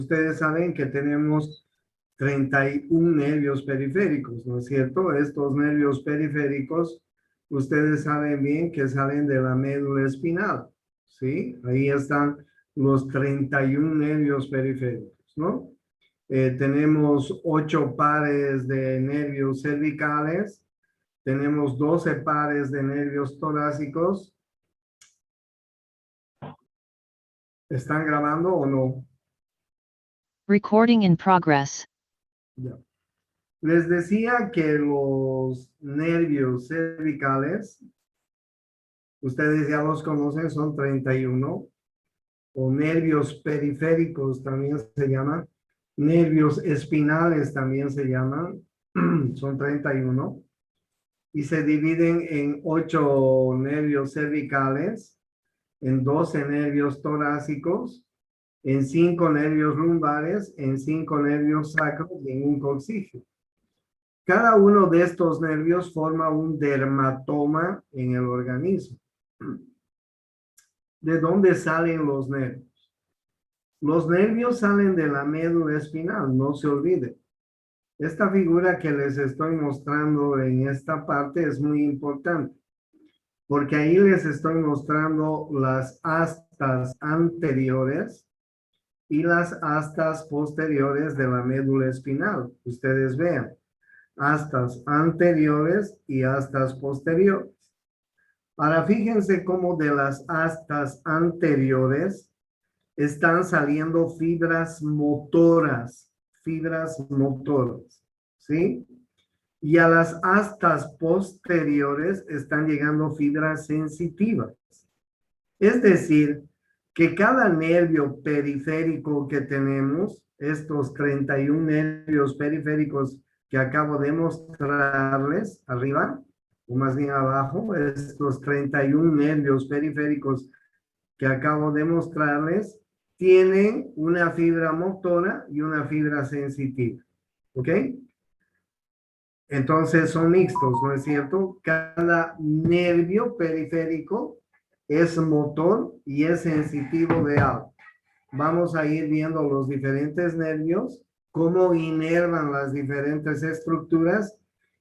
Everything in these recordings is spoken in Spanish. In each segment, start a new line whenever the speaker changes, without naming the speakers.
Ustedes saben que tenemos 31 nervios periféricos, ¿no es cierto? Estos nervios periféricos, ustedes saben bien que salen de la médula espinal, ¿sí? Ahí están los 31 nervios periféricos, ¿no? Tenemos 8 pares de nervios cervicales, tenemos 12 pares de nervios torácicos. ¿Están grabando o no?
Recording in progress.
Ya. Les decía que los nervios cervicales, ustedes ya los conocen, son 31, o nervios periféricos también se llaman, nervios espinales también se llaman, son 31, y se dividen en 8 nervios cervicales, en 12 nervios torácicos, en 5 nervios lumbares, en 5 nervios sacros y en un coxígeo. Cada uno de estos nervios forma un dermatoma en el organismo. ¿De dónde salen los nervios? Los nervios salen de la médula espinal, no se olviden. Esta figura que les estoy mostrando en esta parte es muy importante, porque ahí les estoy mostrando las astas anteriores y las astas posteriores de la médula espinal. Ustedes vean. Astas anteriores y astas posteriores. Ahora fíjense cómo de las astas anteriores están saliendo fibras motoras, ¿sí? Y a las astas posteriores están llegando fibras sensitivas. Es decir, que cada nervio periférico que tenemos, estos 31 nervios periféricos que acabo de mostrarles arriba, o más bien abajo, estos 31 nervios periféricos que acabo de mostrarles, tienen una fibra motora y una fibra sensitiva. ¿Ok? Entonces son mixtos, ¿no es cierto? Cada nervio periférico es motor y es sensitivo de algo. Vamos a ir viendo los diferentes nervios, cómo inervan las diferentes estructuras,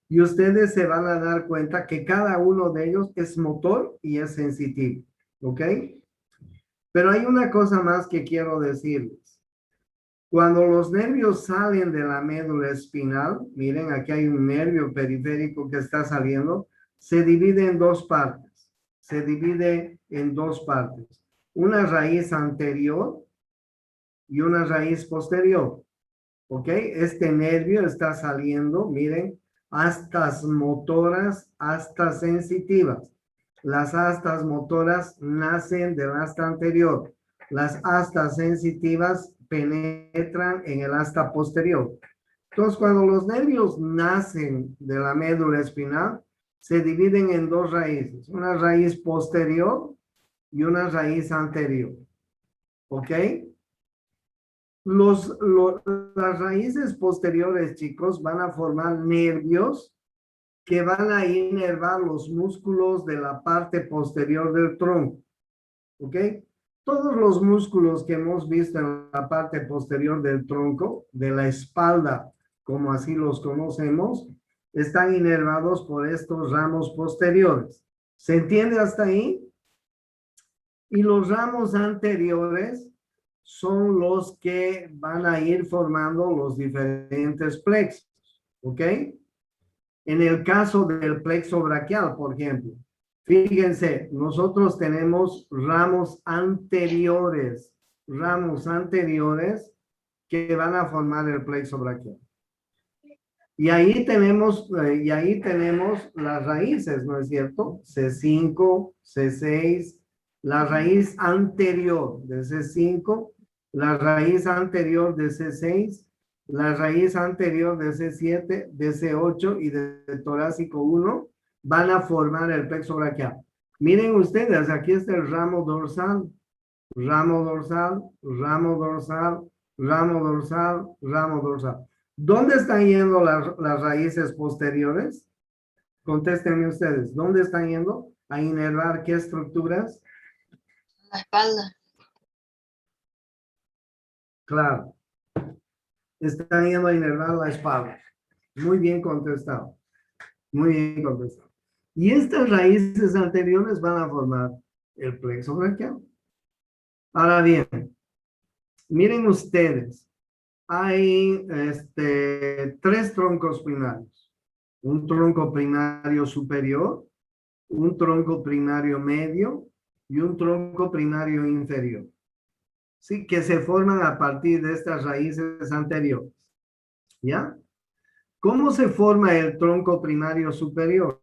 y ustedes se van a dar cuenta que cada uno de ellos es motor y es sensitivo. ¿Ok? Pero hay una cosa más que quiero decirles. Cuando los nervios salen de la médula espinal, miren, aquí hay un nervio periférico que está saliendo, se divide en dos partes. Se divide en dos partes. Una raíz anterior y una raíz posterior. ¿Ok? Este nervio está saliendo, miren, astas motoras, astas sensitivas. Las astas motoras nacen del asta anterior. Las astas sensitivas penetran en el asta posterior. Entonces, cuando los nervios nacen de la médula espinal, se dividen en dos raíces. Una raíz posterior y una raíz anterior. ¿Ok? Las raíces posteriores, chicos, van a formar nervios que van a inervar los músculos de la parte posterior del tronco. ¿Ok? Todos los músculos que hemos visto en la parte posterior del tronco, de la espalda, como así los conocemos, están inervados por estos ramos posteriores. ¿Se entiende hasta ahí? Y los ramos anteriores son los que van a ir formando los diferentes plexos, ¿ok? En el caso del plexo braquial, por ejemplo, fíjense, nosotros tenemos ramos anteriores que van a formar el plexo braquial. Y ahí tenemos las raíces, ¿no es cierto? C5, C6, la raíz anterior de C5, la raíz anterior de C6, la raíz anterior de C7, de C8 y de torácico 1 van a formar el plexo braquial. Miren ustedes, aquí está el ramo dorsal, ramo dorsal, ramo dorsal, ramo dorsal, ramo dorsal. ¿Dónde están yendo las raíces posteriores? Contéstenme ustedes. ¿Dónde están yendo? ¿A inervar qué estructuras?
La espalda.
Claro. Están yendo a inervar la espalda. Muy bien contestado. Muy bien contestado. Y estas raíces anteriores van a formar el plexo braquial. Ahora bien, miren ustedes, hay tres troncos primarios. Un tronco primario superior, un tronco primario medio y un tronco primario inferior. Sí, que se forman a partir de estas raíces anteriores. ¿Ya? ¿Cómo se forma el tronco primario superior?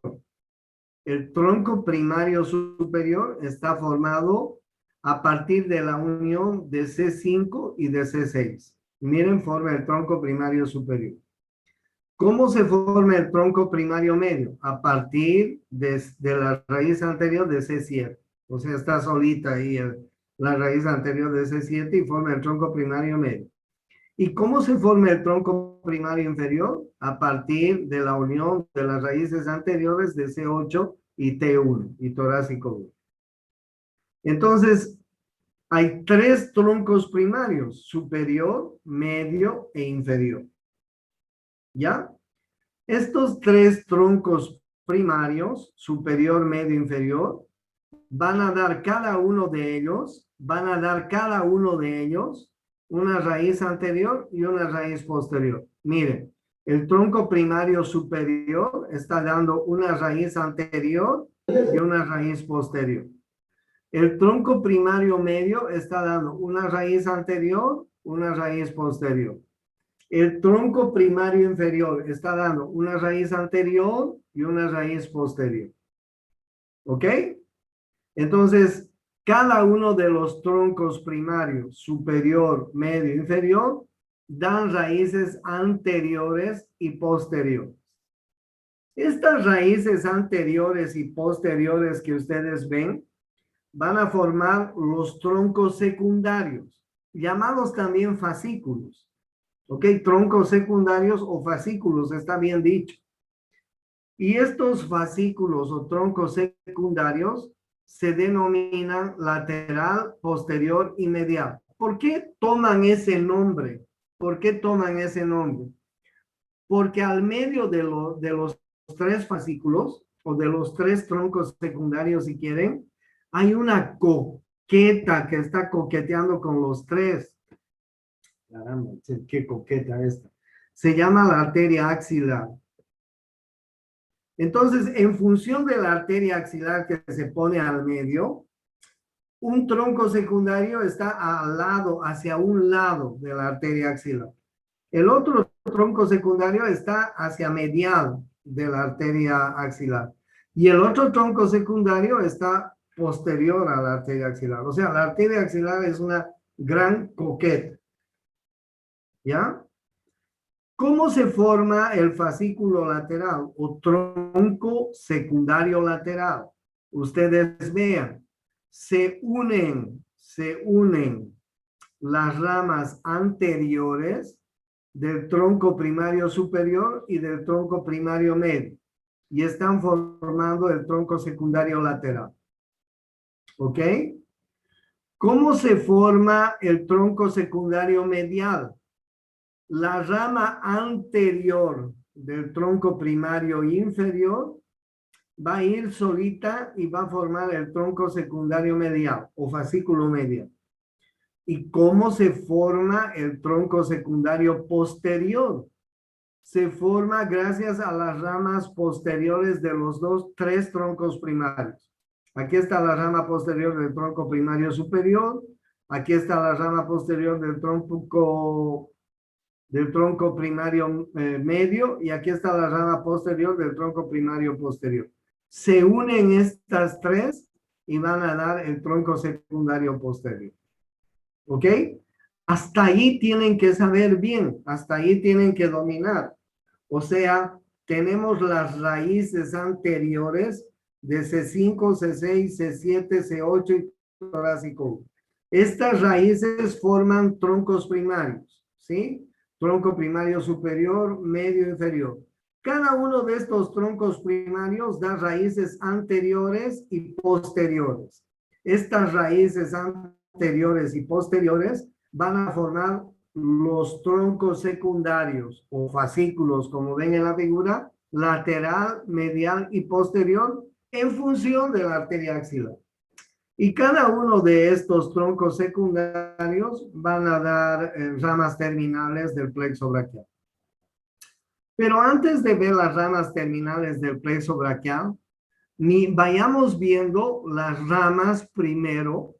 El tronco primario superior está formado a partir de la unión de C5 y de C6. Miren, forma el tronco primario superior. ¿Cómo se forma el tronco primario medio? A partir de la raíz anterior de C7. O sea, está solita ahí la raíz anterior de C7 y forma el tronco primario medio. ¿Y cómo se forma el tronco primario inferior? A partir de la unión de las raíces anteriores de C8 y T1 y torácico 1. Entonces, hay tres troncos primarios, superior, medio e inferior. ¿Ya? Estos tres troncos primarios, superior, medio, inferior, van a dar cada uno de ellos una raíz anterior y una raíz posterior. Miren, el tronco primario superior está dando una raíz anterior y una raíz posterior. El tronco primario medio está dando una raíz anterior, una raíz posterior. El tronco primario inferior está dando una raíz anterior y una raíz posterior. ¿Ok? Entonces, cada uno de los troncos primarios, superior, medio, inferior, dan raíces anteriores y posteriores. Estas raíces anteriores y posteriores que ustedes ven, van a formar los troncos secundarios, llamados también fascículos. ¿Ok? Troncos secundarios o fascículos, está bien dicho. Y estos fascículos o troncos secundarios se denominan lateral, posterior y medial. ¿Por qué toman ese nombre? ¿Por qué toman ese nombre? Porque al medio de los tres fascículos o de los tres troncos secundarios, si quieren, hay una coqueta que está coqueteando con los tres. Caramba, qué coqueta esta. Se llama la arteria axilar. Entonces, en función de la arteria axilar que se pone al medio, un tronco secundario está al lado, hacia un lado de la arteria axilar. El otro tronco secundario está hacia medial de la arteria axilar. Y el otro tronco secundario está posterior a la arteria axilar. O sea, la arteria axilar es una gran coqueta. ¿Ya? ¿Cómo se forma el fascículo lateral o tronco secundario lateral? Ustedes vean, se unen las ramas anteriores del tronco primario superior y del tronco primario medio y están formando el tronco secundario lateral. ¿Ok? ¿Cómo se forma el tronco secundario medial? La rama anterior del tronco primario inferior va a ir solita y va a formar el tronco secundario medial o fascículo medial. ¿Y cómo se forma el tronco secundario posterior? Se forma gracias a las ramas posteriores de los tres troncos primarios. Aquí está la rama posterior del tronco primario superior. Aquí está la rama posterior del tronco primario medio y aquí está la rama posterior del tronco primario posterior. Se unen estas tres y van a dar el tronco secundario posterior. ¿Ok? Hasta ahí tienen que saber bien, hasta ahí tienen que dominar. O sea, tenemos las raíces anteriores de C5, C6, C7, C8 y torácico. Estas raíces forman troncos primarios, ¿sí? Tronco primario superior, medio, inferior. Cada uno de estos troncos primarios da raíces anteriores y posteriores. Estas raíces anteriores y posteriores van a formar los troncos secundarios o fascículos, como ven en la figura, lateral, medial y posterior, en función de la arteria axilar. Y cada uno de estos troncos secundarios van a dar ramas terminales del plexo braquial. Pero antes de ver las ramas terminales del plexo braquial, vayamos viendo las ramas primero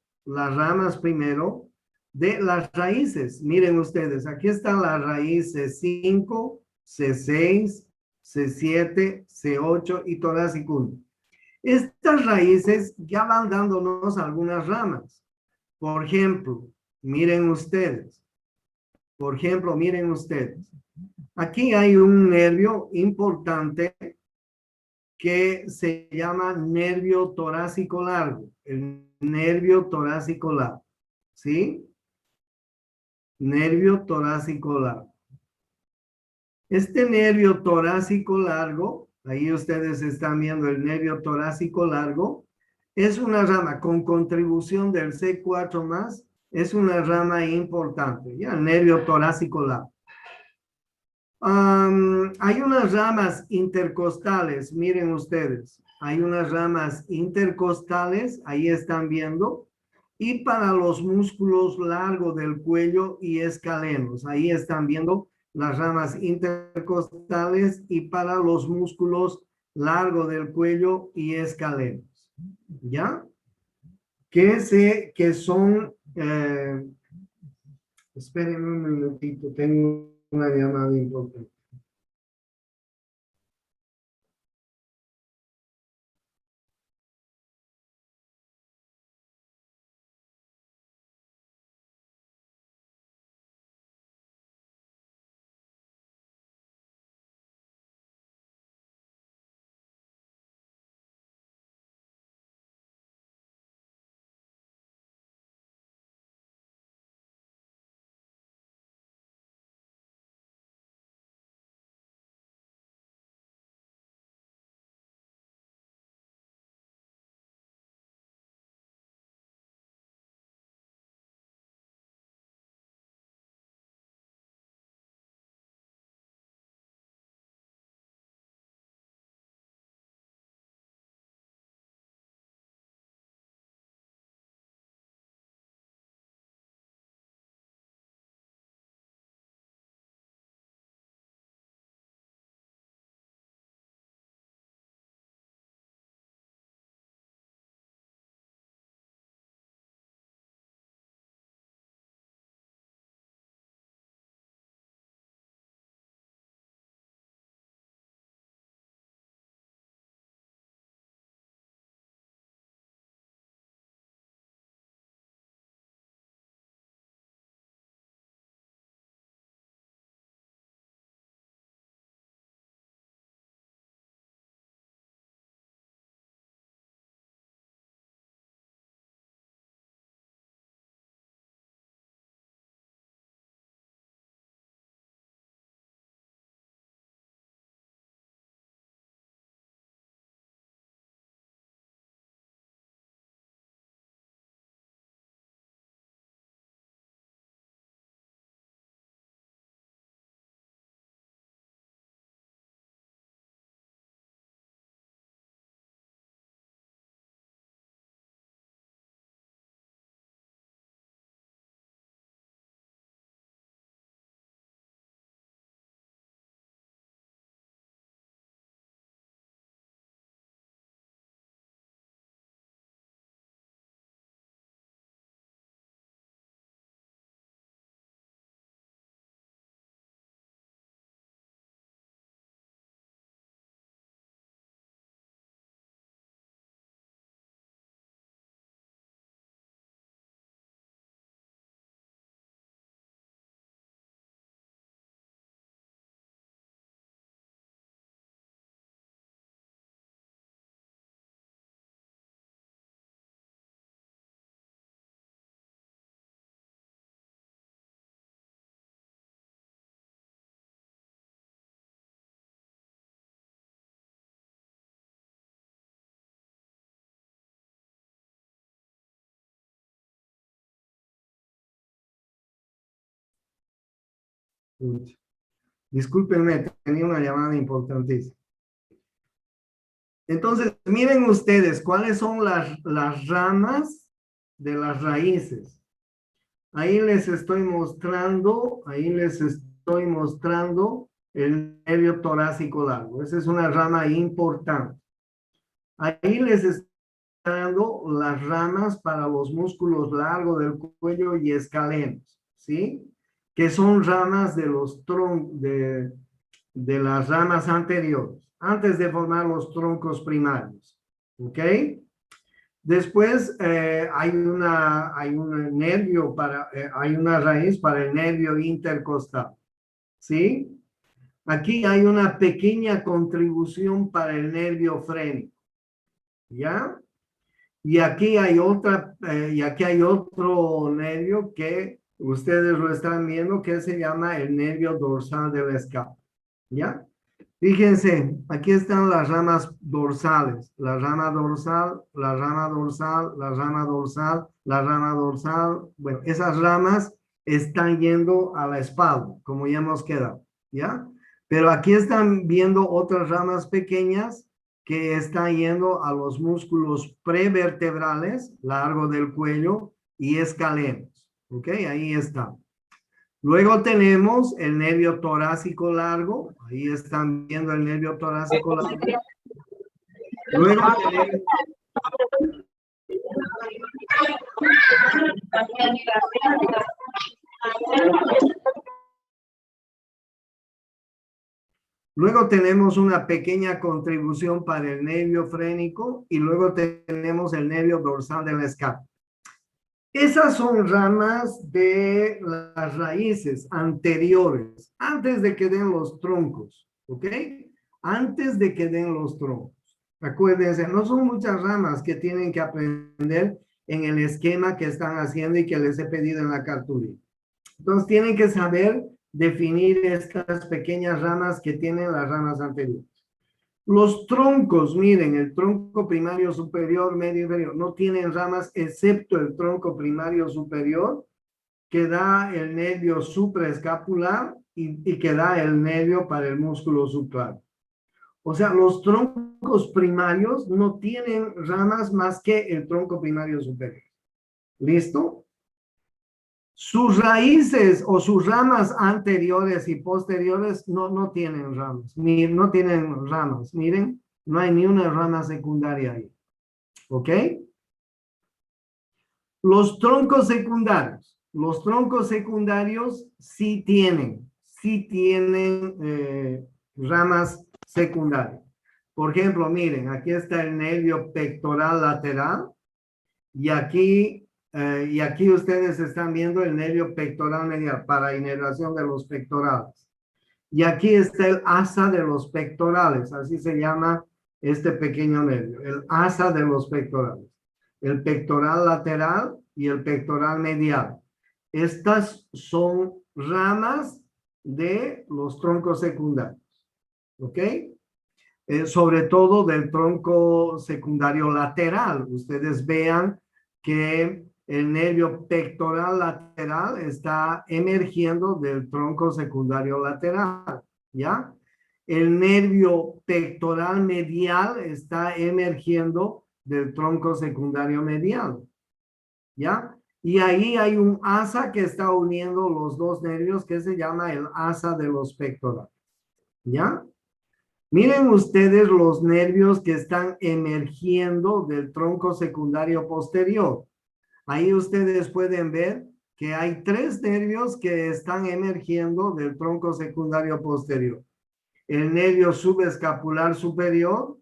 de las raíces. Miren ustedes, aquí están las raíces C5, C6, C7, C8 y torácico 1. Estas raíces ya van dándonos algunas ramas. Por ejemplo, miren ustedes. Aquí hay un nervio importante que se llama nervio torácico largo. El nervio torácico largo. ¿Sí? Nervio torácico largo. Este nervio torácico largo, ahí ustedes están viendo el nervio torácico largo, es una rama con contribución del C4 más, es una rama importante, ya, el nervio torácico largo. Hay unas ramas intercostales, miren ustedes, hay unas ramas intercostales, ahí están viendo, y para los músculos largos del cuello y escalenos, ahí están viendo las ramas intercostales y para los músculos largos del cuello y escalenos, ¿ya? Que son, espérenme un minutito, tengo una llamada importante. Uy, discúlpenme, tenía una llamada importantísima. Entonces, miren ustedes cuáles son las ramas de las raíces. Ahí les estoy mostrando el nervio torácico largo. Esa es una rama importante. Ahí les estoy dando las ramas para los músculos largos del cuello y escalenos, ¿sí? Que son ramas de los de las ramas anteriores, antes de formar los troncos primarios, ¿ok? Después hay un nervio hay una raíz para el nervio intercostal, ¿sí? Aquí hay una pequeña contribución para el nervio frénico, ¿ya? Y aquí hay otro nervio que ustedes lo están viendo que se llama el nervio dorsal de la escápula, ¿ya? Fíjense, aquí están las ramas dorsales, la rama dorsal, la rama dorsal, la rama dorsal, la rama dorsal. Bueno, esas ramas están yendo a la espalda, como ya hemos quedado, ¿ya? Pero aquí están viendo otras ramas pequeñas que están yendo a los músculos prevertebrales, largo del cuello y escalenos, ¿ok? Ahí está. Luego tenemos el nervio torácico largo. Ahí están viendo el nervio torácico largo. Luego tenemos, luego tenemos una pequeña contribución para el nervio frénico y luego tenemos el nervio dorsal de la escápula. Esas son ramas de las raíces anteriores, antes de que den los troncos, ¿ok? Antes de que den los troncos. Acuérdense, no son muchas ramas que tienen que aprender en el esquema que están haciendo y que les he pedido en la cartulina. Entonces tienen que saber definir estas pequeñas ramas que tienen las ramas anteriores. Los troncos, miren, el tronco primario superior, medio inferior, no tienen ramas excepto el tronco primario superior que da el nervio supraescapular y que da el nervio para el músculo subclavian. O sea, los troncos primarios no tienen ramas más que el tronco primario superior. ¿Listo? Sus raíces o sus ramas anteriores y posteriores no tienen ramas. No tienen ramas. Miren, no hay ni una rama secundaria ahí. ¿Ok? Los troncos secundarios. Los troncos secundarios sí tienen ramas secundarias. Por ejemplo, miren, aquí está el nervio pectoral lateral y aquí ustedes están viendo el nervio pectoral medial para inervación de los pectorales. Y aquí está el asa de los pectorales, así se llama este pequeño nervio, el asa de los pectorales. El pectoral lateral y el pectoral medial. Estas son ramas de los troncos secundarios. ¿Ok? Sobre todo del tronco secundario lateral. Ustedes vean que el nervio pectoral lateral está emergiendo del tronco secundario lateral, ¿ya? El nervio pectoral medial está emergiendo del tronco secundario medial, ¿ya? Y ahí hay un asa que está uniendo los dos nervios que se llama el asa de los pectorales, ¿ya? Miren ustedes los nervios que están emergiendo del tronco secundario posterior. Ahí ustedes pueden ver que hay 3 nervios que están emergiendo del tronco secundario posterior. El nervio subescapular superior,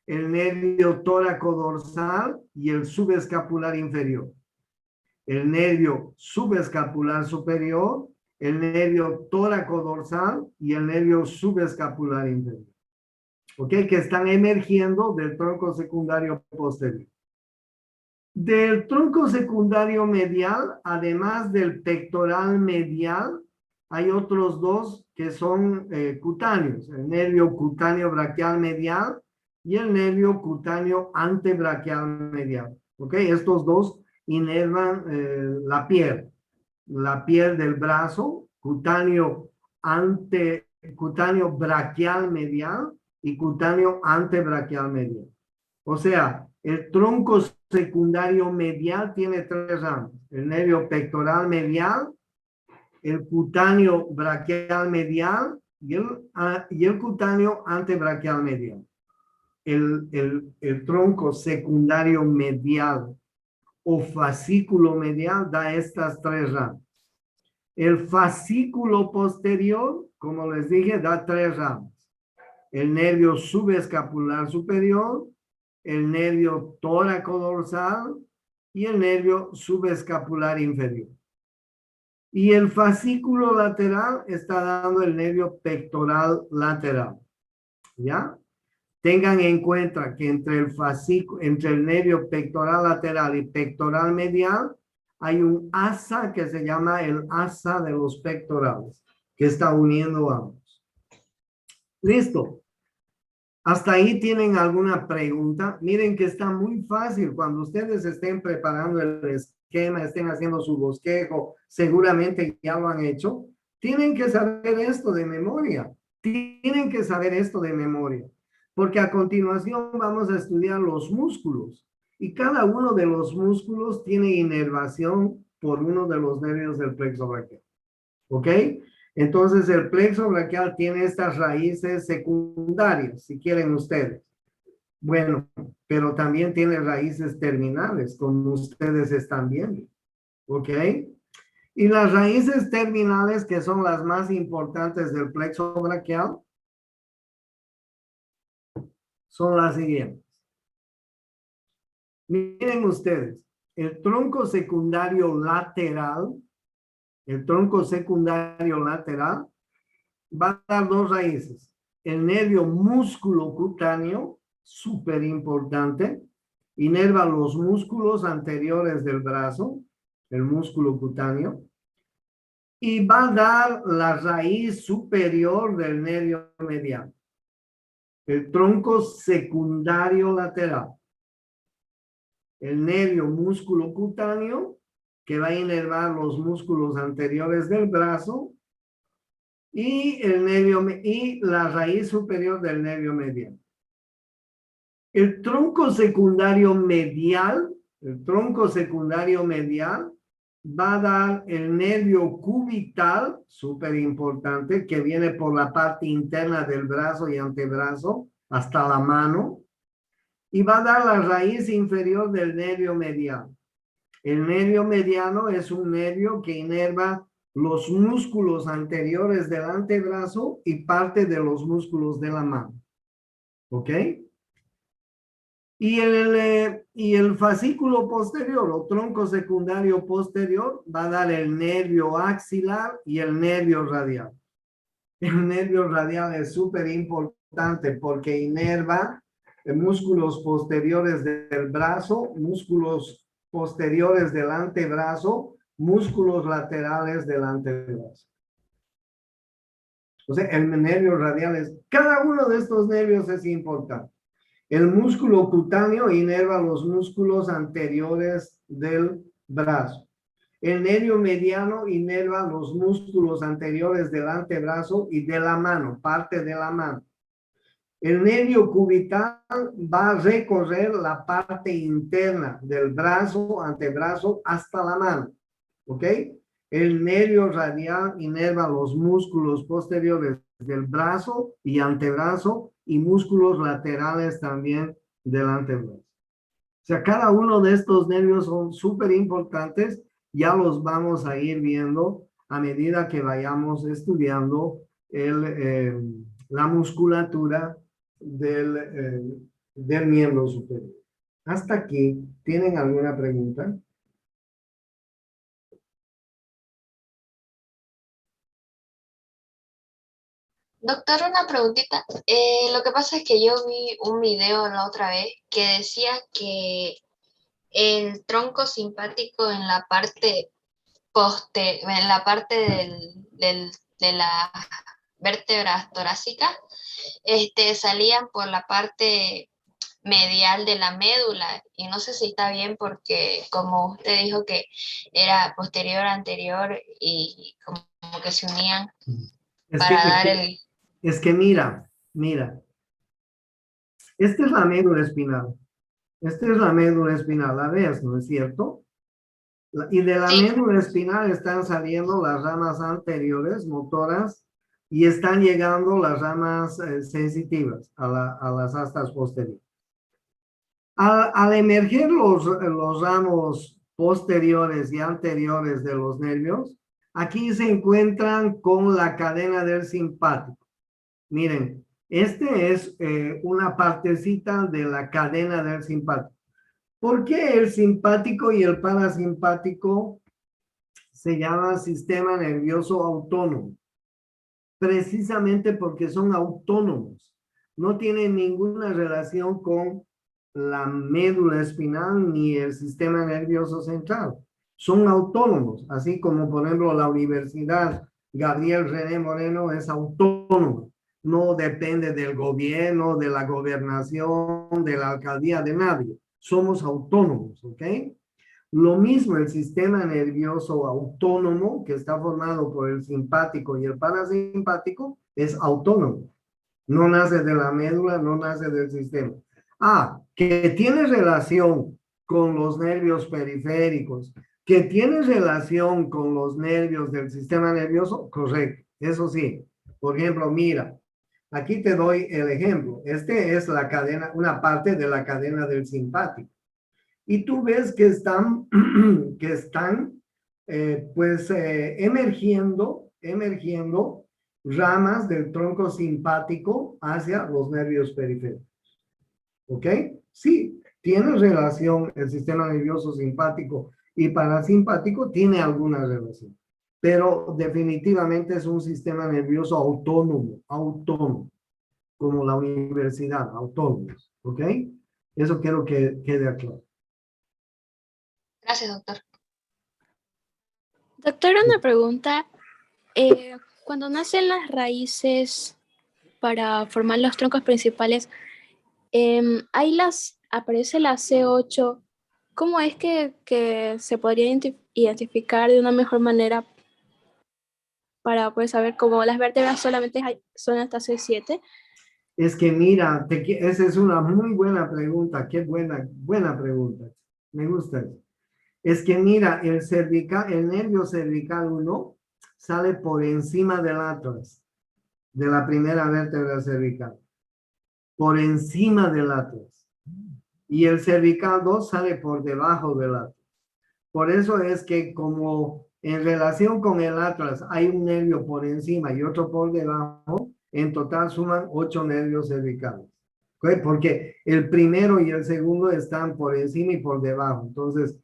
el nervio tóraco-dorsal y el subescapular inferior. El nervio subescapular superior, el nervio tóraco-dorsal y el nervio subescapular inferior. ¿Ok? Que están emergiendo del tronco secundario posterior. Del tronco secundario medial, además del pectoral medial, hay otros 2 que son cutáneos, el nervio cutáneo braquial medial y el nervio cutáneo antebraquial medial. ¿Ok? Estos 2 inervan la piel del brazo, cutáneo cutáneo braquial medial y cutáneo antebraquial medial. O sea, el tronco secundario medial tiene 3 ramas. El nervio pectoral medial, el cutáneo braquial medial y el cutáneo antebraquial medial. El tronco secundario medial o fascículo medial da estas 3 ramas. El fascículo posterior, como les dije, da 3 ramas. El nervio subescapular superior, el nervio tóraco-dorsal y el nervio subescapular inferior. Y el fascículo lateral está dando el nervio pectoral lateral. ¿Ya? Tengan en cuenta que entre el nervio pectoral lateral y pectoral medial hay un asa que se llama el asa de los pectorales, que está uniendo ambos. Listo. ¿Hasta ahí tienen alguna pregunta? Miren que está muy fácil. Cuando ustedes estén preparando el esquema, estén haciendo su bosquejo, seguramente ya lo han hecho. Tienen que saber esto de memoria. Tienen que saber esto de memoria. Porque a continuación vamos a estudiar los músculos. Y cada uno de los músculos tiene inervación por uno de los nervios del plexo braquial. ¿Ok? Entonces el plexo braquial tiene estas raíces secundarias, si quieren ustedes. Bueno, pero también tiene raíces terminales, como ustedes están viendo. ¿Ok? Y las raíces terminales, que son las más importantes del plexo braquial, son las siguientes. Miren ustedes, el tronco secundario lateral va a dar 2 raíces. El nervio músculo cutáneo, súper importante, inerva los músculos anteriores del brazo, el músculo cutáneo, y va a dar la raíz superior del nervio mediano, el tronco secundario lateral. El nervio músculo cutáneo, que va a inervar los músculos anteriores del brazo, y la raíz superior del nervio mediano. El tronco secundario medial va a dar el nervio cubital, súper importante, que viene por la parte interna del brazo y antebrazo hasta la mano, y va a dar la raíz inferior del nervio mediano. El nervio mediano es un nervio que inerva los músculos anteriores del antebrazo y parte de los músculos de la mano. ¿Ok? Y el fascículo posterior o tronco secundario posterior va a dar el nervio axilar y el nervio radial. El nervio radial es súper importante porque inerva músculos posteriores del brazo, músculos posteriores del antebrazo, músculos laterales del antebrazo. O sea, el nervio radial cada uno de estos nervios es importante. El músculo cutáneo inerva los músculos anteriores del brazo. El nervio mediano inerva los músculos anteriores del antebrazo y de la mano, parte de la mano. El nervio cubital va a recorrer la parte interna del brazo, antebrazo, hasta la mano. ¿Ok? El nervio radial inerva los músculos posteriores del brazo y antebrazo y músculos laterales también del antebrazo. O sea, cada uno de estos nervios son súper importantes. Ya los vamos a ir viendo a medida que vayamos estudiando la musculatura del miembro superior. Hasta aquí, ¿tienen alguna pregunta?
Doctor, una preguntita. Lo que pasa es que yo vi un video la otra vez que decía que el tronco simpático en la parte de las vértebras torácicas, salían por la parte medial de la médula, y no sé si está bien porque como usted dijo que era posterior, anterior y como que se unían.
Es que,
para
es
dar
que,
el...
es que mira, esta es la médula espinal. Esta es la médula espinal, la ves, ¿no es cierto? Y de la
Sí,
médula espinal están saliendo las ramas anteriores, motoras, y están llegando las ramas sensitivas a las astas posteriores. Al emerger los ramos posteriores y anteriores de los nervios, aquí se encuentran con la cadena del simpático. Miren, este es una partecita de la cadena del simpático. ¿Por qué el simpático y el parasimpático se llama sistema nervioso autónomo? Precisamente porque son autónomos. No tienen ninguna relación con la médula espinal ni el sistema nervioso central. Son autónomos, así como por ejemplo la Universidad Gabriel René Moreno es autónoma. No depende del gobierno, de la gobernación, de la alcaldía, de nadie. Somos autónomos, ¿ok? Lo mismo el sistema nervioso autónomo, que está formado por el simpático y el parasimpático, es autónomo. No nace de la médula, no nace del sistema. Ah, que tiene relación con los nervios periféricos, que tiene relación con los nervios del sistema nervioso, correcto. Eso sí. Por ejemplo, mira, aquí te doy el ejemplo. Este es la cadena, una parte de la cadena del simpático. Y tú ves que están, emergiendo ramas del tronco simpático hacia los nervios periféricos. ¿Ok? Sí, tiene relación el sistema nervioso simpático y parasimpático, tiene alguna relación, pero definitivamente es un sistema nervioso autónomo, como la universidad, autónomos. ¿Ok? Eso quiero que quede claro.
gracias, doctor.
Doctora, una pregunta. Cuando nacen las raíces para formar los troncos principales, ahí aparece la C8. ¿Cómo es que se podría identificar de una mejor manera para poder saber cómo las vértebras solamente son hasta C7?
Es que mira, esa es una muy buena pregunta, qué buena pregunta. Me gusta eso. Es que mira, el nervio cervical 1 sale por encima del atlas, de la primera vértebra cervical, por encima del atlas. Y el cervical 2 sale por debajo del atlas. Por eso es que como en relación con el atlas hay un nervio por encima y otro por debajo, en total suman 8 nervios cervicales. ¿Ok? Porque el primero y el segundo están por encima y por debajo. Entonces,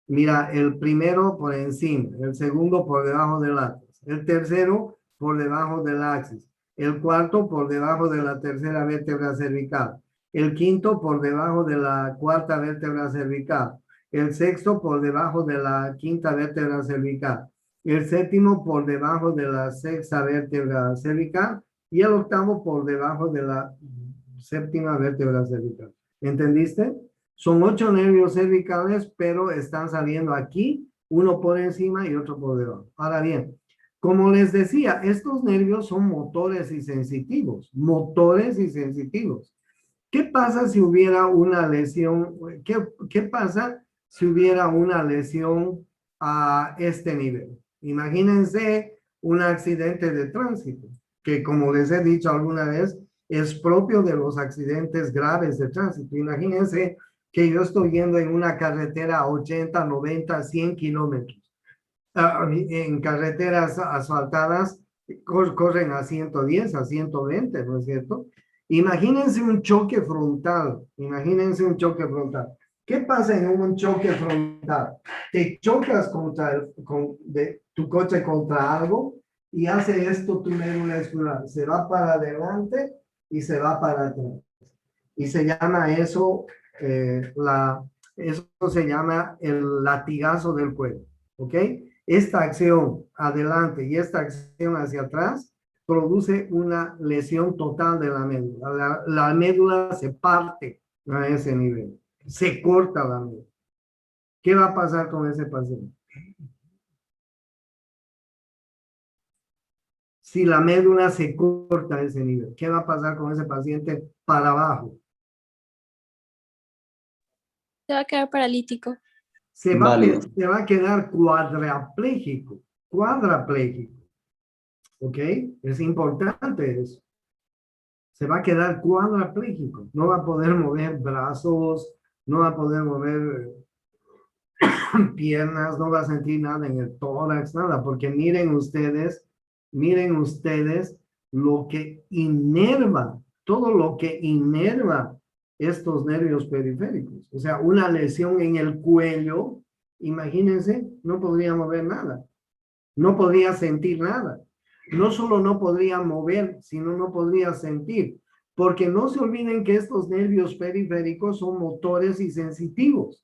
mira, el primero por encima, el segundo por debajo del atlas, el tercero por debajo del axis, el cuarto por debajo de la tercera vértebra cervical, el quinto por debajo de la cuarta vértebra cervical, el sexto por debajo de la quinta vértebra cervical, el séptimo por debajo de la sexta vértebra cervical y el octavo por debajo de la séptima vértebra cervical. ¿Entendiste? Son 8 nervios cervicales, pero están saliendo aquí, uno por encima y otro por debajo. Ahora bien, como les decía, estos nervios son motores y sensitivos, ¿Qué pasa si hubiera una lesión? ¿Qué pasa si hubiera una lesión a este nivel? Imagínense un accidente de tránsito, que como les he dicho alguna vez, es propio de los accidentes graves de tránsito. Imagínense que yo estoy yendo en una carretera a 80, 90, 100 kilómetros. En carreteras asfaltadas corren a 110, a 120, ¿no es cierto? Imagínense un choque frontal. ¿Qué pasa en un choque frontal? Te chocas tu coche contra algo y hace esto tu médula espinal. Se va para adelante y se va para atrás. Y se llama eso, eso se llama el latigazo del cuello. ¿Ok? Esta acción adelante y esta acción hacia atrás produce una lesión total de la médula. La médula se parte a ese nivel, se corta la médula. ¿Qué va a pasar con ese paciente? si la médula se corta a ese nivel? ¿Qué va a pasar con ese paciente para abajo?
Se va a quedar paralítico.
Inválido.
Se va a quedar cuadraplégico. Cuadraplégico. ¿Ok? Es importante eso. Se va a quedar cuadraplégico. No va a poder mover brazos, no va a poder mover piernas, no va a sentir nada en el tórax, nada, porque miren ustedes lo que inerva, todo lo que inerva estos nervios periféricos. O sea, una lesión en el cuello, imagínense, no podría mover nada, no podría sentir nada. No solo no podría mover, sino no podría sentir. Porque no se olviden que estos nervios periféricos son motores y sensitivos.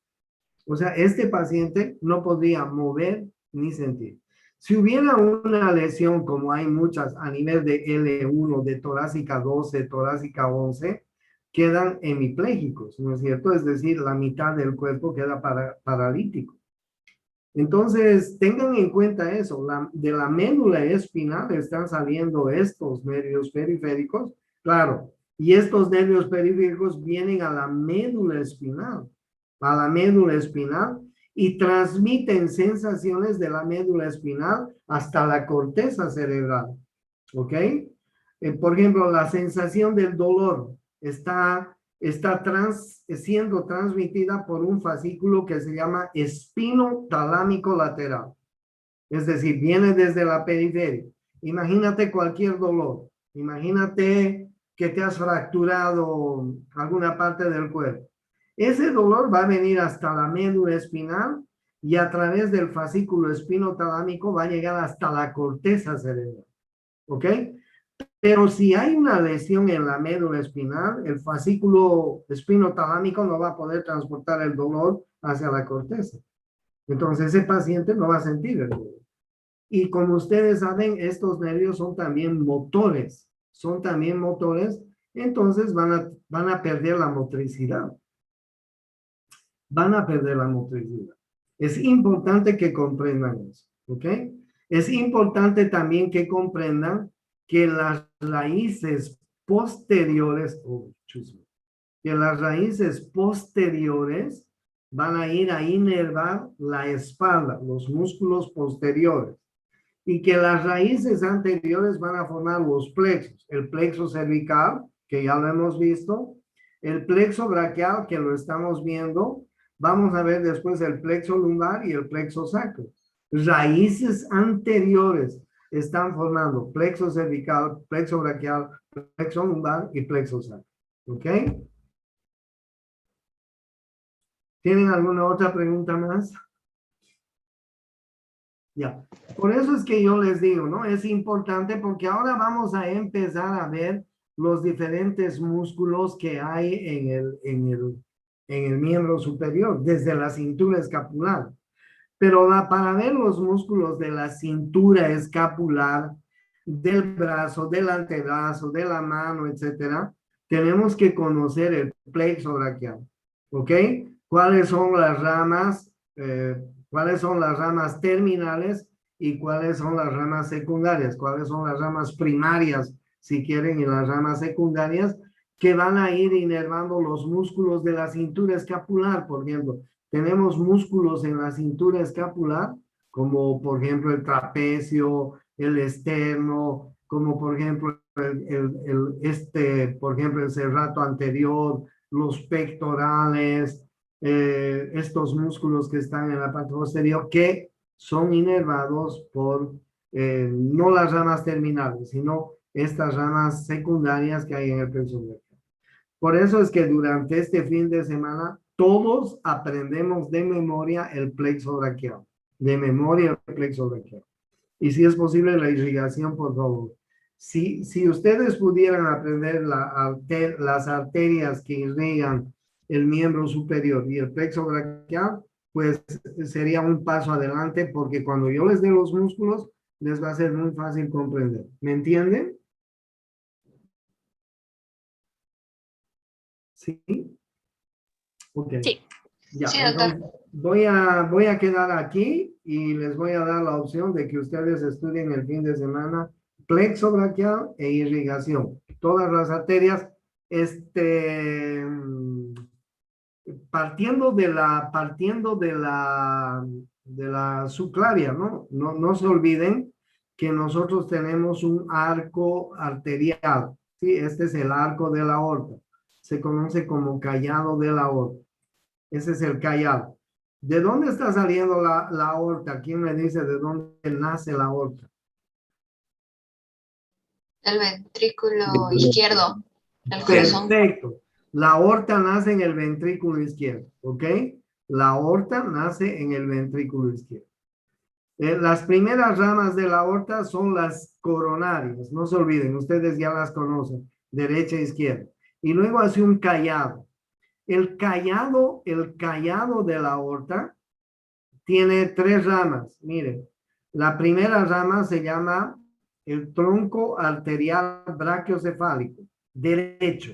O sea, este paciente no podría mover ni sentir. Si hubiera una lesión, como hay muchas a nivel de L1, de torácica 12, torácica 11, quedan hemipléjicos, ¿no es cierto? Es decir, la mitad del cuerpo queda paralítico. Entonces, tengan en cuenta eso, de la médula espinal están saliendo estos nervios periféricos, claro, y estos nervios periféricos vienen a la médula espinal y transmiten sensaciones de la médula espinal hasta la corteza cerebral, ¿ok? Por ejemplo, la sensación del dolor está siendo transmitida por un fascículo que se llama espino talámico lateral. Es decir, viene desde la periferia. Imagínate cualquier dolor. Imagínate que te has fracturado alguna parte del cuerpo. Ese dolor va a venir hasta la médula espinal y a través del fascículo espinotalámico va a llegar hasta la corteza cerebral. ¿Ok? Pero si hay una lesión en la médula espinal, el fascículo espinotalámico no va a poder transportar el dolor hacia la corteza. Entonces ese paciente no va a sentir el dolor. Y como ustedes saben, estos nervios son también motores. Entonces van a perder la motricidad. Es importante que comprendan eso, ¿ok? Es importante también que comprendan que las raíces posteriores, van a ir a inervar la espalda, los músculos posteriores, y que las raíces anteriores van a formar los plexos, el plexo cervical, que ya lo hemos visto, el plexo braquial, que lo estamos viendo, vamos a ver después el plexo lumbar y el plexo sacro. Raíces anteriores están formando plexo cervical, plexo braquial, plexo lumbar y plexo sacro. ¿Ok? ¿Tienen alguna otra pregunta más? Ya. Por eso es que yo les digo, ¿no? Es importante porque ahora vamos a empezar a ver los diferentes músculos que hay en el miembro superior, desde la cintura escapular. Pero para ver los músculos de la cintura escapular, del brazo, del antebrazo, de la mano, etcétera, tenemos que conocer el plexo braquial. ¿Ok? ¿Cuáles son las ramas? ¿Cuáles son las ramas terminales y cuáles son las ramas secundarias? ¿Cuáles son las ramas primarias, si quieren, y las ramas secundarias que van a ir inervando los músculos de la cintura escapular? Por ejemplo, tenemos músculos en la cintura escapular, como por ejemplo el trapecio, el esterno, como por ejemplo por ejemplo el serrato anterior, los pectorales, estos músculos que están en la parte posterior, que son inervados por no las ramas terminales, sino estas ramas secundarias que hay en el plexo braquial. Por eso es que durante este fin de semana todos aprendemos de memoria el plexo braquial. De memoria el plexo braquial. Y si es posible la irrigación, por favor. Si ustedes pudieran aprender las arterias que irrigan el miembro superior y el plexo braquial, pues sería un paso adelante, porque cuando yo les dé los músculos, les va a ser muy fácil comprender. ¿Me entienden? ¿Sí? Ok.
Sí.
Ya,
Sí, doctor.
entonces voy a quedar aquí y les voy a dar la opción de que ustedes estudien el fin de semana plexo braquial e irrigación. Todas las arterias, partiendo de la subclavia, ¿no? No se olviden que nosotros tenemos un arco arterial, ¿sí? Este es el arco de la aorta. Se conoce como callado de la aorta. Ese es el callado. ¿De dónde está saliendo la aorta? ¿Quién me dice de dónde nace la aorta?
El ventrículo izquierdo, el corazón.
Perfecto. La aorta nace en el ventrículo izquierdo, ¿ok? La aorta nace en el ventrículo izquierdo. Las primeras ramas de la aorta son las coronarias, no se olviden, ustedes ya las conocen, derecha e izquierda. Y luego hace un callado. El callado de la aorta tiene 3 ramas. Miren, la primera rama se llama el tronco arterial brachiocefálico, derecho.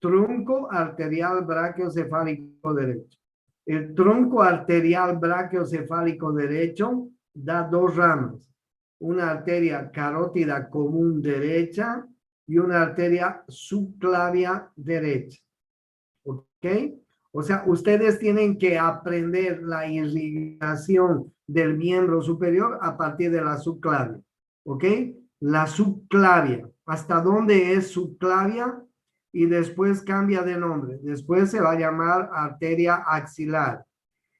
Tronco arterial brachiocefálico derecho. El tronco arterial brachiocefálico derecho da 2 ramas. Una arteria carótida común derecha y una arteria subclavia derecha. ¿Ok? O sea, ustedes tienen que aprender la irrigación del miembro superior a partir de la subclavia. ¿Ok? La subclavia. ¿Hasta dónde es subclavia? Y después cambia de nombre. Después se va a llamar arteria axilar.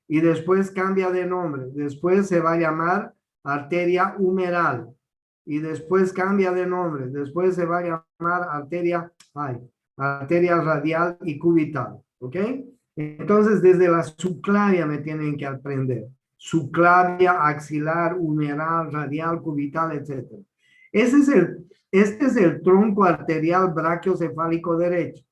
Y después cambia de nombre. Después se va a llamar arteria humeral. Y después cambia de nombre. Después se va a llamar arteria radial y cubital. ¿Ok? Entonces, desde la subclavia me tienen que aprender. Subclavia, axilar, humeral, radial, cubital, etc. Este es el tronco arterial brachiocefálico derecho,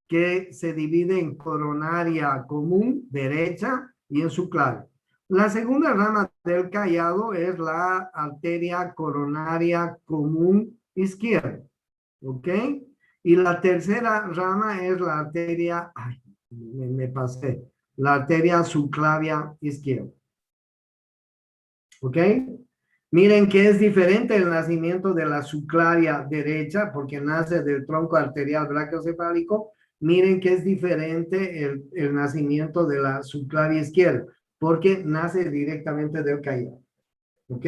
que se divide en coronaria común derecha y en subclavia. La segunda rama del callado es la arteria coronaria común izquierda. ¿Ok? Y la tercera rama es la arteria, me pasé, la arteria subclavia izquierda. ¿Ok? Miren que es diferente el nacimiento de la subclavia derecha, porque nace del tronco arterial brachiocefálico. Miren que es diferente el nacimiento de la subclavia izquierda, porque nace directamente del callado. ¿Ok?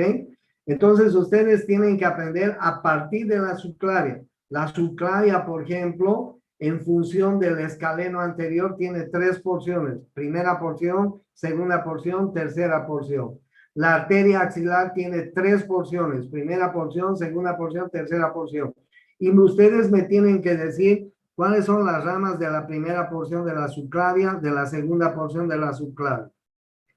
Entonces, ustedes tienen que aprender a partir de la subclavia. La subclavia, por ejemplo, en función del escaleno anterior, tiene 3 porciones. Primera porción, segunda porción, tercera porción. La arteria axilar tiene 3 porciones. Primera porción, segunda porción, tercera porción. Y ustedes me tienen que decir cuáles son las ramas de la primera porción de la subclavia, de la segunda porción de la subclavia.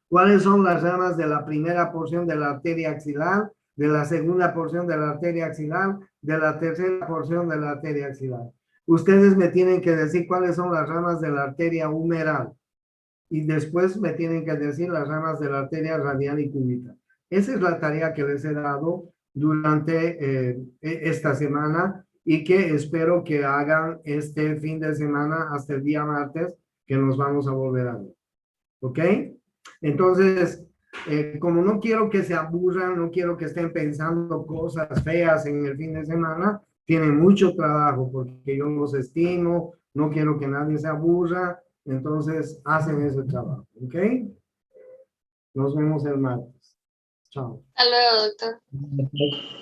¿Cuáles son las ramas de la primera porción de la arteria axilar, de la segunda porción de la arteria axilar, de la tercera porción de la arteria axilar? Ustedes me tienen que decir cuáles son las ramas de la arteria humeral. Y después me tienen que decir las ramas de la arteria radial y cubital. Esa es la tarea que les he dado durante esta semana y que espero que hagan este fin de semana hasta el día martes, que nos vamos a volver a ver. ¿Ok? Entonces, como no quiero que se aburran, no quiero que estén pensando cosas feas en el fin de semana, tienen mucho trabajo porque yo los estimo, no quiero que nadie se aburra, entonces hacen ese trabajo, ¿ok? Nos vemos el martes. Chao.
Hasta luego, doctor.